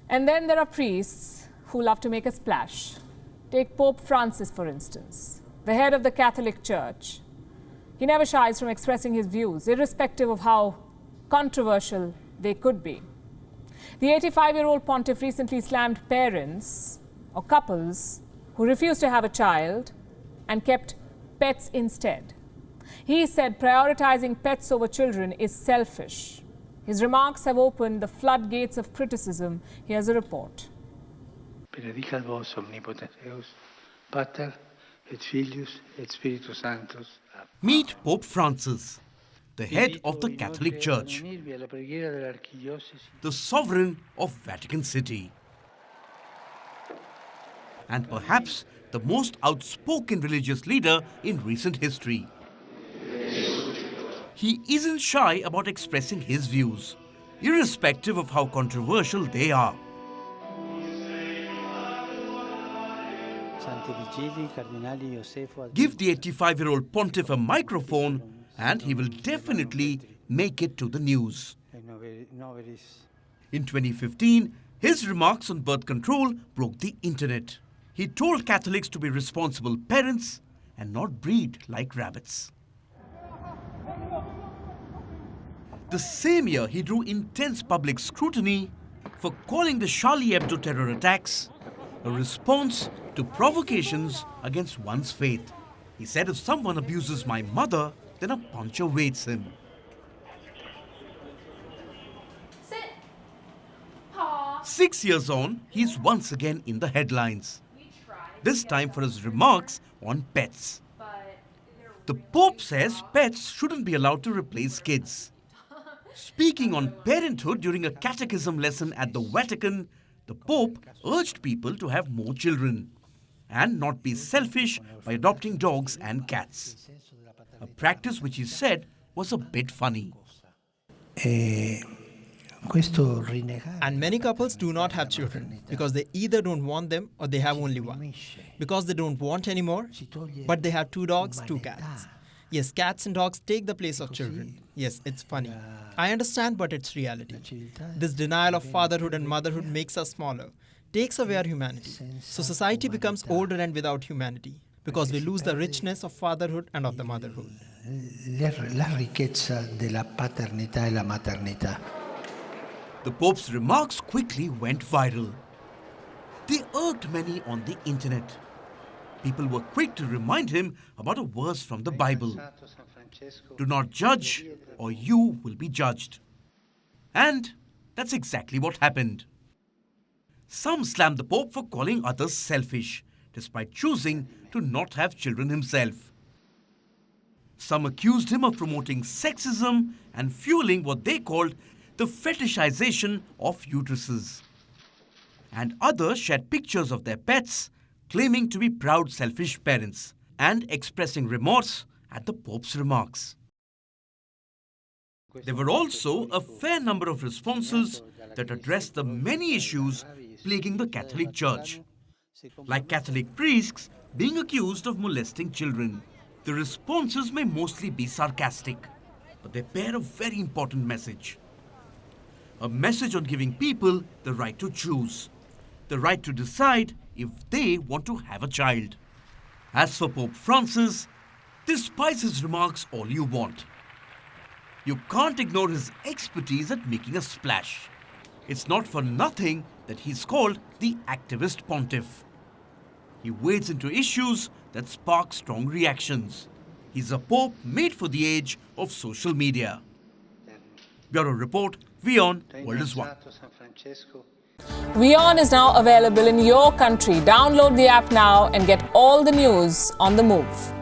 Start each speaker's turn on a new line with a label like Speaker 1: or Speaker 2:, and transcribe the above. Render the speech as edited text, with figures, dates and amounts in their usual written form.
Speaker 1: And then there are priests who love to make a splash. Take Pope Francis, for instance, the head of the Catholic Church. He never shies from expressing his views, irrespective of how controversial they could be. The 85-year-old pontiff recently slammed parents or couples who refused to have a child and kept pets instead. He said prioritizing pets over children is selfish. His remarks have opened the floodgates of criticism. Here's a report.
Speaker 2: Benedicat vos omnipotens Deus, Pater et Filius et Spiritus Sanctus.
Speaker 3: Meet Pope Francis, the head of the Catholic Church, the sovereign of Vatican City, and perhaps the most outspoken religious leader in recent history. He isn't shy about expressing his views, irrespective of how controversial they are. Give the 85-year-old pontiff a microphone and he will definitely make it to the news. In 2015, his remarks on birth control broke the internet. He told Catholics to be responsible parents and not breed like rabbits. The same year, he drew intense public scrutiny for calling the Charlie Hebdo terror attacks a response to provocations against one's faith. He said, if someone abuses my mother, then a punch awaits him.
Speaker 1: Sit. Paw.
Speaker 3: 6 years on, he's once again in the headlines. This time for his remarks on pets. The Pope says pets shouldn't be allowed to replace kids. Speaking on parenthood during a catechism lesson at the Vatican, the Pope urged people to have more children and not be selfish by adopting dogs and cats. A practice which he said was a bit funny.
Speaker 4: And many couples do not have children because they either don't want them or they have only one. Because they don't want anymore, but they have 2 dogs, 2 cats. Yes, cats and dogs take the place of children. Yes, it's funny. I understand, but it's reality. This denial of fatherhood and motherhood makes us smaller, takes away our humanity. So society becomes older and without humanity because we lose the richness of fatherhood and of the motherhood.
Speaker 5: La ricchezza della paternità e la maternità.
Speaker 3: The Pope's remarks quickly went viral. They irked many on the internet. People were quick to remind him about a verse from the Bible. Do not judge, or you will be judged. And that's exactly what happened. Some slammed the Pope for calling others selfish, despite choosing to not have children himself. Some accused him of promoting sexism and fueling what they called the fetishization of uteruses. And others shared pictures of their pets, claiming to be proud, selfish parents and expressing remorse at the Pope's remarks. There were also a fair number of responses that addressed the many issues plaguing the Catholic Church, like Catholic priests being accused of molesting children. The responses may mostly be sarcastic, but they bear a very important message. A message on giving people the right to choose, the right to decide if they want to have a child. As for Pope Francis, despise his remarks all you want. You can't ignore his expertise at making a splash. It's not for nothing that he's called the activist pontiff. He wades into issues that spark strong reactions. He's a pope made for the age of social media. Bureau Report, WION World is One.
Speaker 1: WION is now available in your country. Download the app now and get all the news on the move.